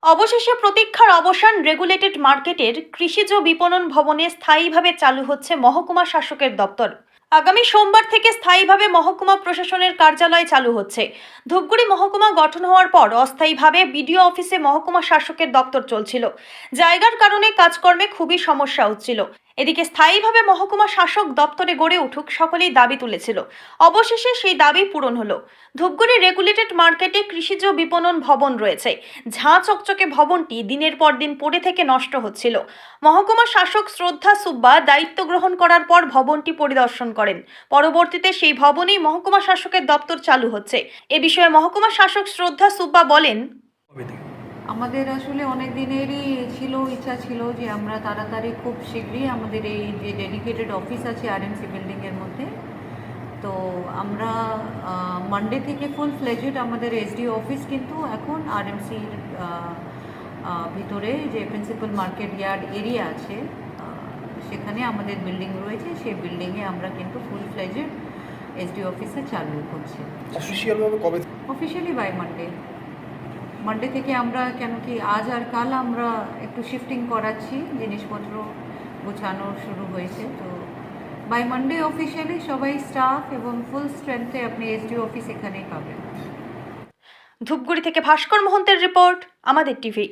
অবশেষে প্রতীক্ষার অবসান। রেগুলেটেড মার্কেটের কৃষিজ বিপণন ভবনে স্থায়ীভাবে চালু হচ্ছে মহকুমা শাসকের দপ্তর। আগামী সোমবার থেকে স্থায়ীভাবে মহকুমা প্রশাসনের কার্যালয় চালু হচ্ছে। ধূপগুড়ি মহকুমা গঠন হওয়ার পর অস্থায়ীভাবে বিডিও অফিসে মহকুমা শাসকের দপ্তর চলছিল। জায়গার কারণে কাজকর্মে খুবই সমস্যা হচ্ছিল। এদিকে স্থায়ীভাবে মহকুমা শাসক দপ্তরে গড়ে উঠুক সকলেই দাবি তুলেছিল। অবশেষে সেই দাবি পূরণ হলো। ধূপগুড়ি রেগুলেটেড মার্কেটে কৃষিজ বিপণন ভবন রয়েছে। ঝাঁ চকচকে ভবনটি দিনের পর দিন পড়ে থেকে নষ্ট হচ্ছিল। মহকুমা শাসক শ্রদ্ধা সুব্বা দায়িত্ব গ্রহণ করার পর ভবনটি পরিদর্শন করেন। পরবর্তীতে সেই ভবনেই মহকুমা শাসকের দপ্তর চালু হচ্ছে। এ বিষয়ে মহকুমা শাসক শ্রদ্ধা সুব্বা বলেন, আমাদের আসলে অনেক দিনেরই ইচ্ছা ছিল যে আমরা তাড়াতাড়ি খুব শীঘ্রই আমাদের এই যে ডেডিকেটেড অফিস আছে আরএমসি বিল্ডিংয়ের মধ্যে, তো আমরা মানডে থেকে ফুল ফ্লেজেড আমাদের এসডিও অফিস কিন্তু এখন আরএমসির ভিতরে যে প্রিন্সিপাল মার্কেট ইয়ার্ড এরিয়া আছে সেখানে আমাদের বিল্ডিং রয়েছে। সেই বিল্ডিংয়ে আমরা কিন্তু ফুল ফ্লেজেড এসডিও অফিসে চালু করছি। অফিসিয়ালি বাই মানডে থেকে আমরা, কেন কি আজ আর কাল আমরা একটু শিফটিং করাচ্ছি, জিনিসপত্র গোছানো শুরু হয়েছে, তো বাই মানডে অফিসিয়ালি সবাই স্টাফ এবং ফুল স্ট্রেংথে আপনি এসডিও অফিস এখানেই পাবেন। ধূপগুড়ি থেকে ভাস্কর মহন্তের রিপোর্ট, আমাদের টিভি।